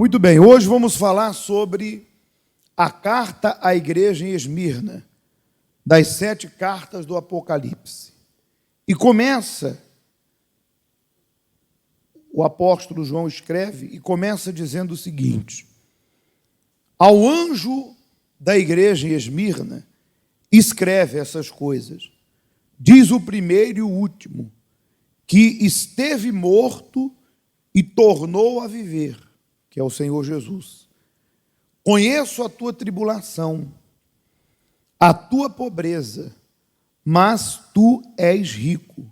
Muito bem, hoje vamos falar sobre a carta à igreja em Esmirna, das 7 cartas do Apocalipse. E começa, o apóstolo João escreve, e começa dizendo o seguinte: ao anjo da igreja em Esmirna, escreve essas coisas. Diz o primeiro e o último, que esteve morto e tornou a viver, que é o Senhor Jesus. Conheço a tua tribulação, a tua pobreza, mas tu és rico.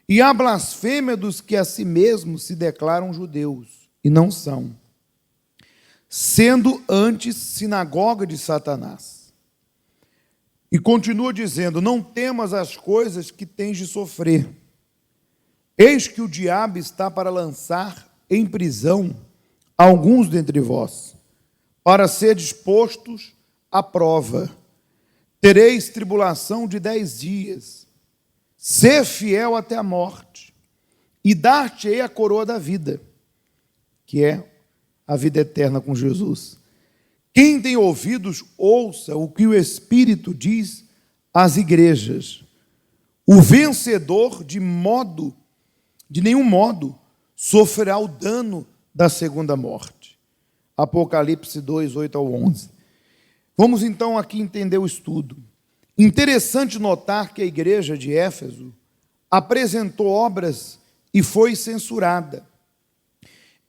E a blasfêmia dos que a si mesmos se declaram judeus, e não são, sendo antes sinagoga de Satanás. E continua dizendo: não temas as coisas que tens de sofrer. Eis que o diabo está para lançar em prisão alguns dentre vós, para ser dispostos à prova. Tereis tribulação de 10 dias. Ser fiel até a morte, e dar-te-ei a coroa da vida, que é a vida eterna com Jesus. Quem tem ouvidos, ouça o que o Espírito diz às igrejas. O vencedor, de nenhum modo, sofrerá o dano da segunda morte. Apocalipse 2, 8 ao 11. Vamos então aqui entender o estudo. Interessante notar que a igreja de Éfeso apresentou obras e foi censurada,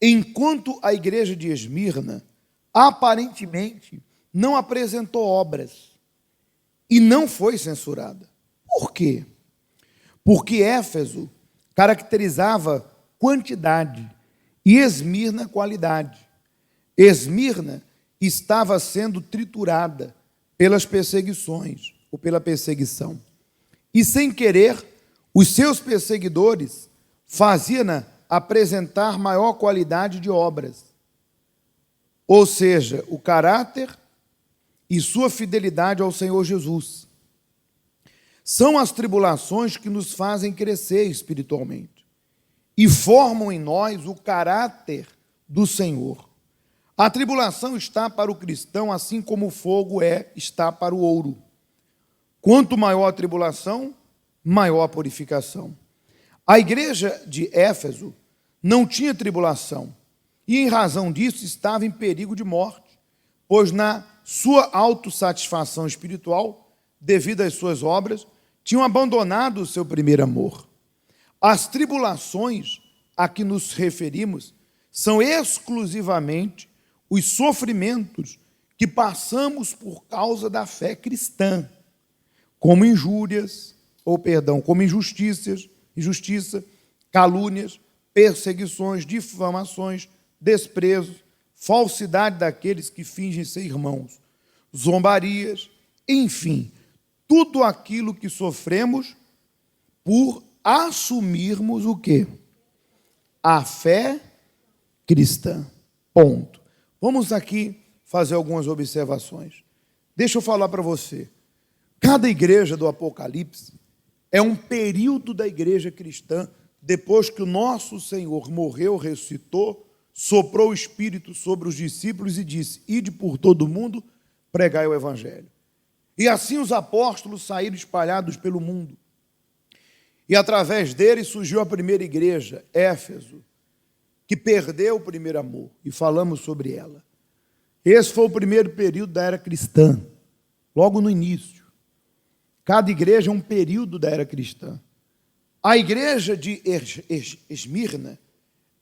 enquanto a igreja de Esmirna aparentemente não apresentou obras e não foi censurada. Por quê? Porque Éfeso caracterizava quantidade e Esmirna qualidade. Esmirna estava sendo triturada pelas perseguições ou pela perseguição. E sem querer, os seus perseguidores faziam-na apresentar maior qualidade de obras. Ou seja, o caráter e sua fidelidade ao Senhor Jesus. São as tribulações que nos fazem crescer espiritualmente e formam em nós o caráter do Senhor. A tribulação está para o cristão, assim como o fogo está para o ouro. Quanto maior a tribulação, maior a purificação. A igreja de Éfeso não tinha tribulação, e em razão disso estava em perigo de morte, pois na sua autossatisfação espiritual, devido às suas obras, tinham abandonado o seu primeiro amor. As tribulações a que nos referimos são exclusivamente os sofrimentos que passamos por causa da fé cristã, como injustiça, calúnias, perseguições, difamações, desprezos, falsidade daqueles que fingem ser irmãos, zombarias, enfim, tudo aquilo que sofremos por assumirmos o quê? A fé cristã. Ponto. Vamos aqui fazer algumas observações. Deixa eu falar para você. Cada igreja do Apocalipse é um período da igreja cristã, depois que o nosso Senhor morreu, ressuscitou, soprou o Espírito sobre os discípulos e disse: ide por todo o mundo, pregai o Evangelho. E assim os apóstolos saíram espalhados pelo mundo. E através deles surgiu a primeira igreja, Éfeso, que perdeu o primeiro amor, e falamos sobre ela. Esse foi o primeiro período da era cristã, logo no início. Cada igreja é um período da era cristã. A igreja de Esmirna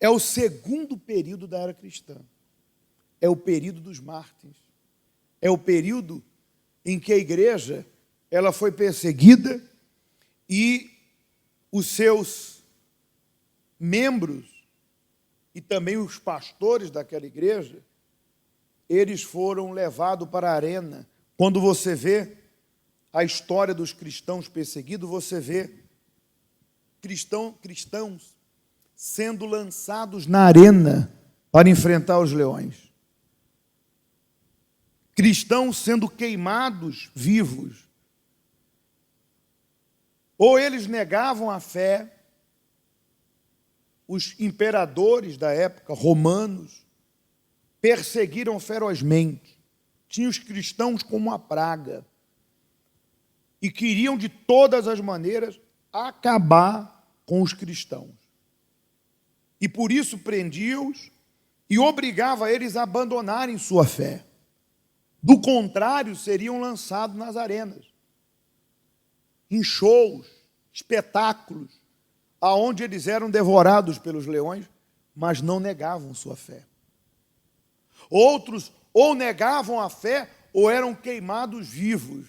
é o segundo período da era cristã. É o período dos mártires. É o período em que a igreja ela foi perseguida e os seus membros e também os pastores daquela igreja, eles foram levados para a arena. Quando você vê a história dos cristãos perseguidos, você vê cristãos sendo lançados na arena para enfrentar os leões. Cristãos sendo queimados vivos. Ou eles negavam a fé, os imperadores da época, romanos, perseguiram ferozmente, tinham os cristãos como uma praga e queriam de todas as maneiras acabar com os cristãos. E por isso prendia-os e obrigava eles a abandonarem sua fé. Do contrário, seriam lançados nas arenas, em shows, espetáculos, aonde eles eram devorados pelos leões, mas não negavam sua fé. Outros ou negavam a fé ou eram queimados vivos.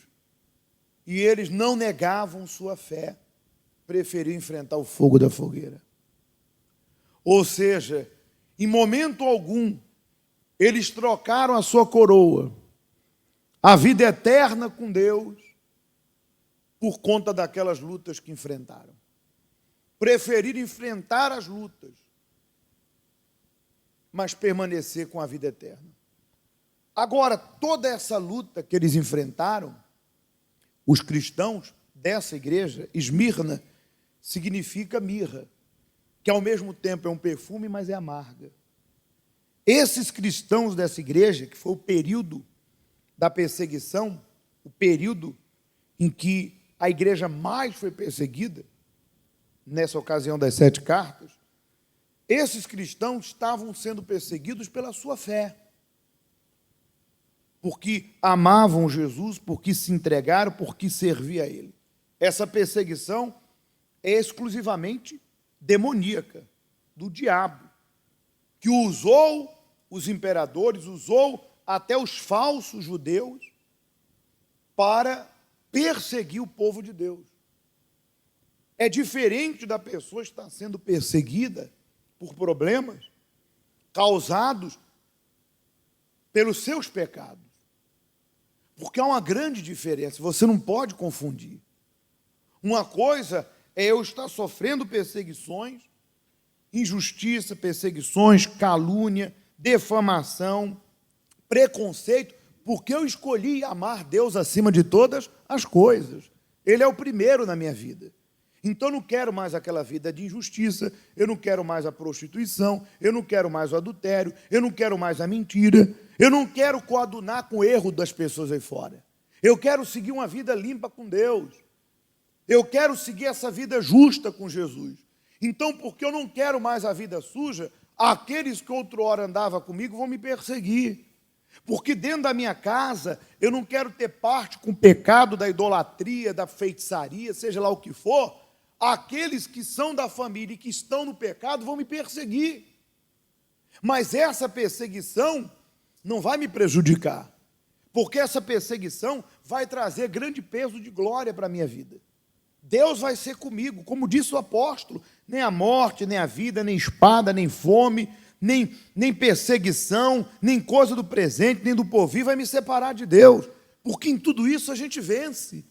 E eles não negavam sua fé, preferiam enfrentar o fogo da fogueira. Ou seja, em momento algum, eles trocaram a sua coroa, a vida eterna com Deus, por conta daquelas lutas que enfrentaram. Preferiram enfrentar as lutas, mas permanecer com a vida eterna. Agora, toda essa luta que eles enfrentaram, os cristãos dessa igreja, Esmirna, significa mirra, que ao mesmo tempo é um perfume, mas é amarga. Esses cristãos dessa igreja, que foi o período da perseguição, o período em que a igreja mais foi perseguida, nessa ocasião das 7 cartas, esses cristãos estavam sendo perseguidos pela sua fé, porque amavam Jesus, porque se entregaram, porque serviam a Ele. Essa perseguição é exclusivamente demoníaca, do diabo, que usou os imperadores, usou até os falsos judeus para perseguir o povo de Deus. É diferente da pessoa estar sendo perseguida por problemas causados pelos seus pecados. Porque há uma grande diferença, você não pode confundir. Uma coisa é eu estar sofrendo perseguições, injustiça, perseguições, calúnia, defamação, preconceito, porque eu escolhi amar Deus acima de todas as coisas. Ele é o primeiro na minha vida. Então eu não quero mais aquela vida de injustiça, eu não quero mais a prostituição, eu não quero mais o adultério, eu não quero mais a mentira, eu não quero coadunar com o erro das pessoas aí fora. Eu quero seguir uma vida limpa com Deus. Eu quero seguir essa vida justa com Jesus. Então, porque eu não quero mais a vida suja, aqueles que outrora andavam comigo vão me perseguir. Porque dentro da minha casa, eu não quero ter parte com o pecado da idolatria, da feitiçaria, seja lá o que for. Aqueles que são da família e que estão no pecado vão me perseguir. Mas essa perseguição não vai me prejudicar, porque essa perseguição vai trazer grande peso de glória para a minha vida. Deus vai ser comigo, como disse o apóstolo, nem a morte, nem a vida, nem espada, nem fome, nem perseguição, nem coisa do presente, nem do porvir vai me separar de Deus, porque em tudo isso a gente vence,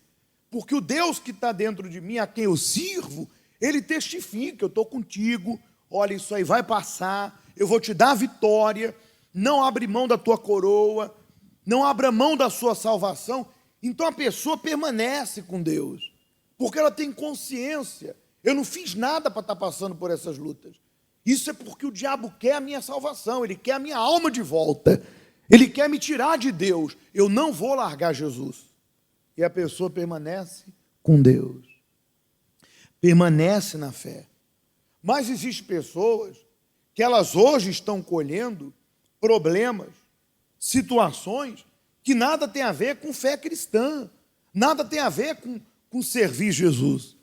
porque o Deus que está dentro de mim, a quem eu sirvo, Ele testifica, eu estou contigo, olha, isso aí vai passar, eu vou te dar a vitória, não abre mão da tua coroa, não abra mão da sua salvação. Então a pessoa permanece com Deus, porque ela tem consciência, eu não fiz nada para estar passando por essas lutas. Isso é porque o diabo quer a minha salvação, ele quer a minha alma de volta, ele quer me tirar de Deus, eu não vou largar Jesus. E a pessoa permanece com Deus, permanece na fé. Mas existem pessoas que elas hoje estão colhendo problemas, situações que nada tem a ver com fé cristã, nada tem a ver com servir Jesus.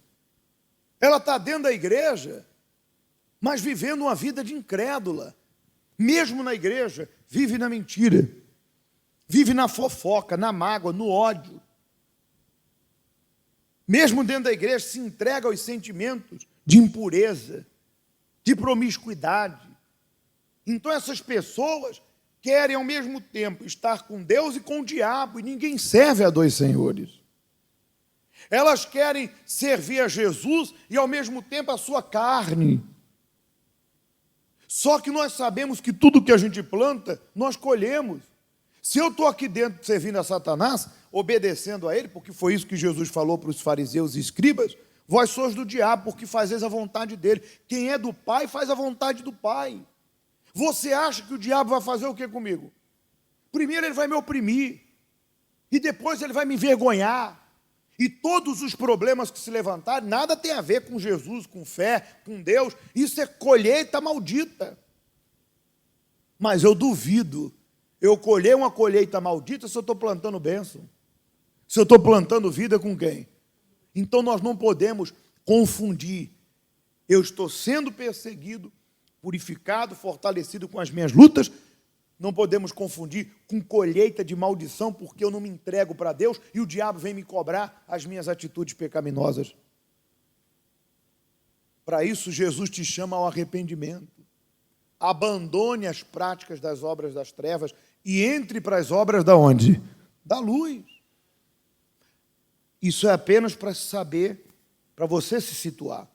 Ela está dentro da igreja, mas vivendo uma vida de incrédula. Mesmo na igreja, vive na mentira, vive na fofoca, na mágoa, no ódio. Mesmo dentro da igreja, se entrega aos sentimentos de impureza, de promiscuidade. Então essas pessoas querem ao mesmo tempo estar com Deus e com o diabo, e ninguém serve a dois senhores. Elas querem servir a Jesus e ao mesmo tempo a sua carne. Só que nós sabemos que tudo que a gente planta, nós colhemos. Se eu estou aqui dentro servindo a Satanás, obedecendo a ele, porque foi isso que Jesus falou para os fariseus e escribas, vós sois do diabo, porque fazeis a vontade dele. Quem é do Pai, faz a vontade do Pai. Você acha que o diabo vai fazer o que comigo? Primeiro ele vai me oprimir, e depois ele vai me envergonhar. E todos os problemas que se levantarem, nada tem a ver com Jesus, com fé, com Deus. Isso é colheita maldita. Mas eu duvido eu colher uma colheita maldita se eu estou plantando bênção. Se eu estou plantando vida com quem? Então nós não podemos confundir. Eu estou sendo perseguido, purificado, fortalecido com as minhas lutas. Não podemos confundir com colheita de maldição, porque eu não me entrego para Deus e o diabo vem me cobrar as minhas atitudes pecaminosas. Para isso, Jesus te chama ao arrependimento. Abandone as práticas das obras das trevas e entre para as obras da onde? Da luz. Isso é apenas para saber, para você se situar,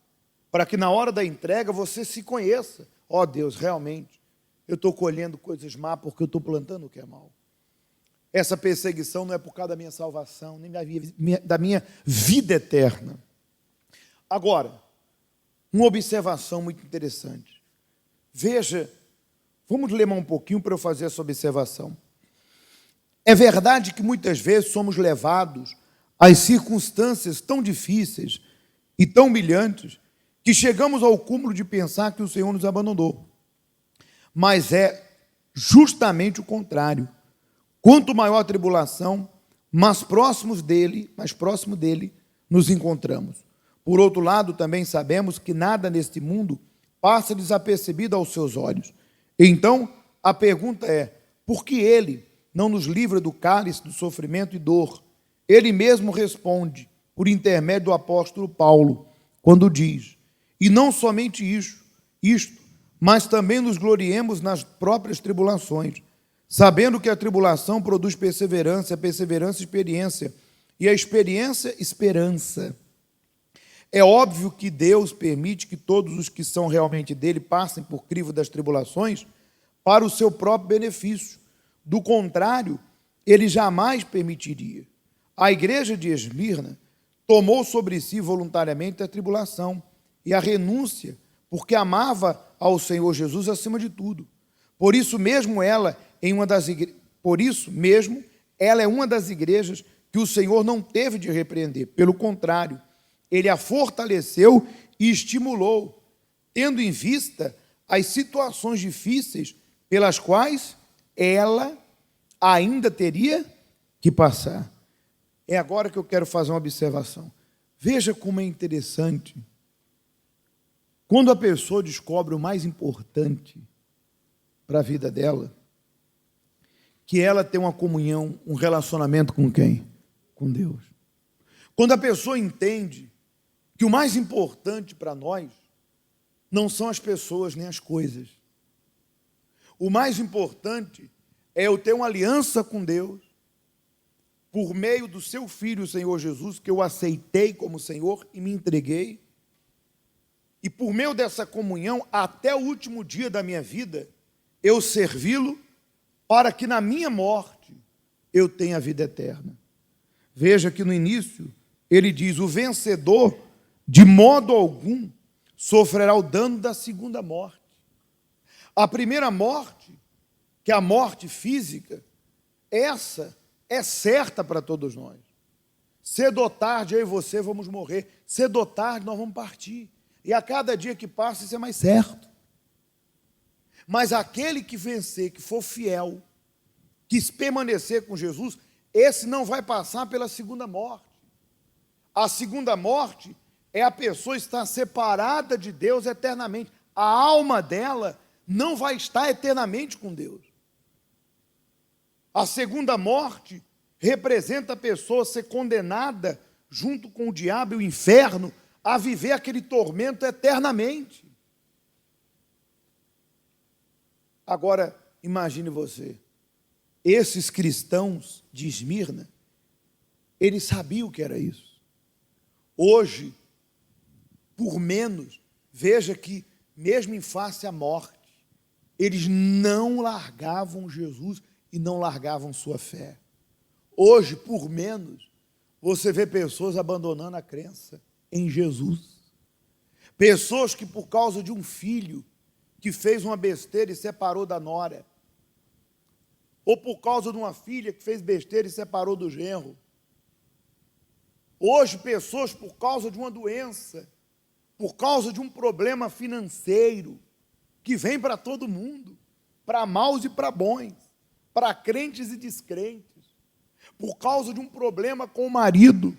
para que na hora da entrega você se conheça. Ó Deus, realmente, eu estou colhendo coisas más porque eu estou plantando o que é mal. Essa perseguição não é por causa da minha salvação, nem da minha vida eterna. Agora, uma observação muito interessante. Veja, vamos ler um pouquinho para eu fazer essa observação. É verdade que muitas vezes somos levados às circunstâncias tão difíceis e tão humilhantes que chegamos ao cúmulo de pensar que o Senhor nos abandonou. Mas é justamente o contrário. Quanto maior a tribulação, mais próximo dele nos encontramos. Por outro lado, também sabemos que nada neste mundo passa desapercebido aos seus olhos. Então, a pergunta é, por que ele não nos livra do cálice do sofrimento e dor? Ele mesmo responde, por intermédio do apóstolo Paulo, quando diz, e não somente isto, mas também nos gloriemos nas próprias tribulações, sabendo que a tribulação produz perseverança, a perseverança, experiência, e a experiência, esperança. É óbvio que Deus permite que todos os que são realmente dele passem por crivo das tribulações para o seu próprio benefício. Do contrário, ele jamais permitiria. A igreja de Esmirna tomou sobre si voluntariamente a tribulação e a renúncia, porque amava ao Senhor Jesus acima de tudo. Por isso mesmo ela é uma das igrejas que o Senhor não teve de repreender. Pelo contrário, ele a fortaleceu e estimulou, tendo em vista as situações difíceis pelas quais ela ainda teria que passar. É agora que eu quero fazer uma observação. Veja como é interessante. Quando a pessoa descobre o mais importante para a vida dela, que ela tem uma comunhão, um relacionamento com quem? Com Deus. Quando a pessoa entende que o mais importante para nós não são as pessoas nem as coisas. O mais importante é eu ter uma aliança com Deus, por meio do seu Filho, o Senhor Jesus, que eu aceitei como Senhor e me entreguei, e por meio dessa comunhão, até o último dia da minha vida, eu servi-lo para que na minha morte eu tenha a vida eterna. Veja que no início ele diz, o vencedor de modo algum sofrerá o dano da segunda morte. A primeira morte, que é a morte física, essa é certa para todos nós. Cedo ou tarde eu e você vamos morrer, cedo ou tarde nós vamos partir. E a cada dia que passa, isso é mais certo. Mas aquele que vencer, que for fiel, que permanecer com Jesus, esse não vai passar pela segunda morte. A segunda morte é a pessoa estar separada de Deus eternamente. A alma dela não vai estar eternamente com Deus. A segunda morte representa a pessoa ser condenada junto com o diabo e o inferno a viver aquele tormento eternamente. Agora, imagine você, esses cristãos de Esmirna, eles sabiam o que era isso. Hoje, por menos, veja que, mesmo em face à morte, eles não largavam Jesus e não largavam sua fé. Hoje, por menos, você vê pessoas abandonando a crença em Jesus. Pessoas que, por causa de um filho que fez uma besteira e separou da nora, ou por causa de uma filha que fez besteira e separou do genro. Hoje, pessoas, por causa de uma doença, por causa de um problema financeiro, que vem para todo mundo, para maus e para bons, para crentes e descrentes, por causa de um problema com o marido,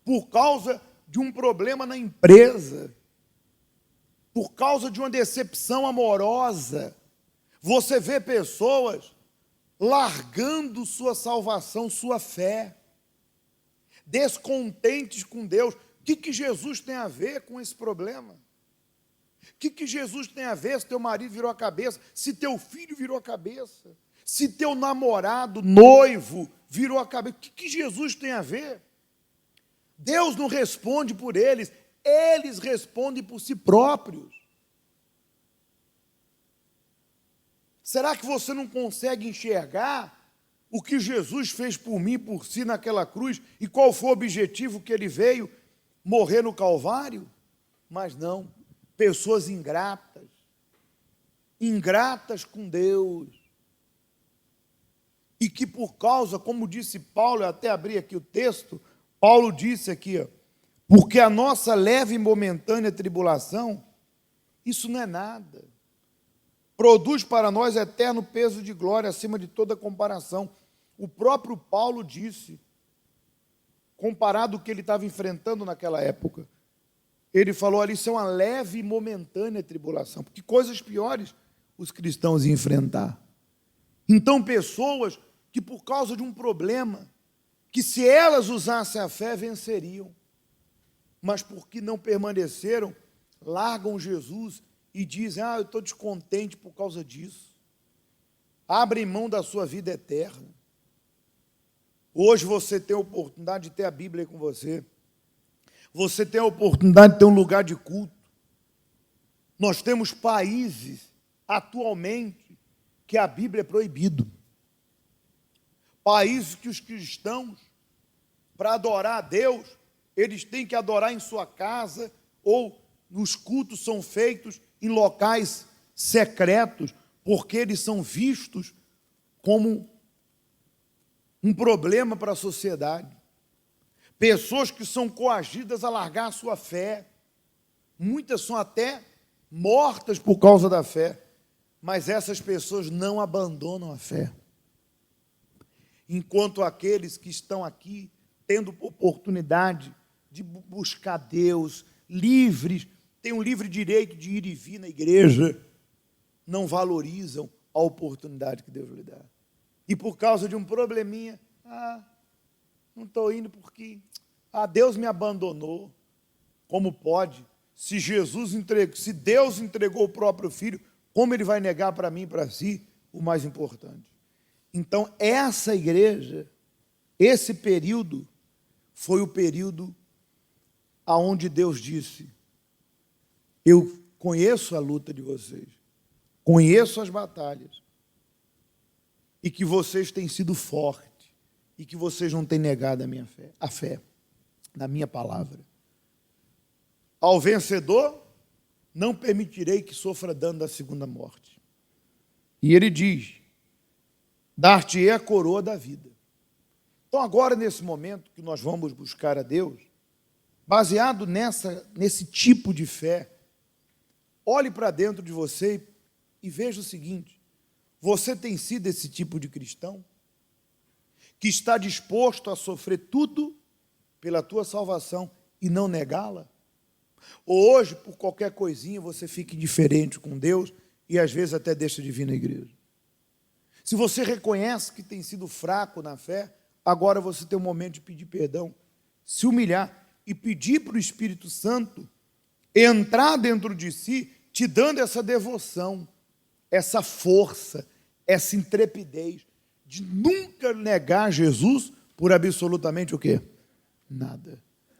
por causa de um problema na empresa, por causa de uma decepção amorosa, você vê pessoas largando sua salvação, sua fé, descontentes com Deus. O que Jesus tem a ver com esse problema? O que Jesus tem a ver se teu marido virou a cabeça, se teu filho virou a cabeça, se teu namorado, noivo, virou a cabeça? O que Jesus tem a ver? Deus não responde por eles, eles respondem por si próprios. Será que você não consegue enxergar o que Jesus fez por mim, por si naquela cruz, e qual foi o objetivo que ele veio morrer no Calvário? Mas não, pessoas ingratas, ingratas com Deus, e que por causa, como disse Paulo, eu até abri aqui o texto, Paulo disse aqui, ó, porque a nossa leve e momentânea tribulação, isso não é nada, produz para nós eterno peso de glória acima de toda comparação. O próprio Paulo disse, comparado ao que ele estava enfrentando naquela época, ele falou ali, isso é uma leve e momentânea tribulação, porque coisas piores os cristãos iam enfrentar. Então, pessoas que por causa de um problema, que se elas usassem a fé, venceriam, mas porque não permaneceram, largam Jesus e dizem, eu estou descontente por causa disso. Abrem mão da sua vida eterna. Hoje você tem a oportunidade de ter a Bíblia com você. Você tem a oportunidade de ter um lugar de culto. Nós temos países, atualmente, que a Bíblia é proibido. Países que os cristãos, para adorar a Deus, eles têm que adorar em sua casa, ou os cultos são feitos em locais secretos, porque eles são vistos como um problema para a sociedade. Pessoas que são coagidas a largar a sua fé. Muitas são até mortas por causa da fé, mas essas pessoas não abandonam a fé. Enquanto aqueles que estão aqui, tendo oportunidade de buscar Deus, livres, têm um livre direito de ir e vir na igreja, não valorizam a oportunidade que Deus lhe dá. E por causa de um probleminha, não estou indo porque Deus me abandonou. Como pode? Se se Deus entregou o próprio Filho, como Ele vai negar para mim e para si o mais importante? Então, essa igreja, esse período, foi o período aonde Deus disse, eu conheço a luta de vocês, conheço as batalhas, e que vocês têm sido fortes, e que vocês não têm negado a fé, na minha palavra. Ao vencedor, não permitirei que sofra dano da segunda morte. E ele diz, dar-te-ei a coroa da vida. Então agora, nesse momento que nós vamos buscar a Deus, baseado nesse tipo de fé, olhe para dentro de você e veja o seguinte, você tem sido esse tipo de cristão que está disposto a sofrer tudo pela tua salvação e não negá-la? Ou hoje, por qualquer coisinha, você fica indiferente com Deus e às vezes até deixa de vir na igreja? Se você reconhece que tem sido fraco na fé, agora você tem o momento de pedir perdão, se humilhar e pedir para o Espírito Santo entrar dentro de si, te dando essa devoção, essa força, essa intrepidez de nunca negar Jesus por absolutamente o quê? Nada.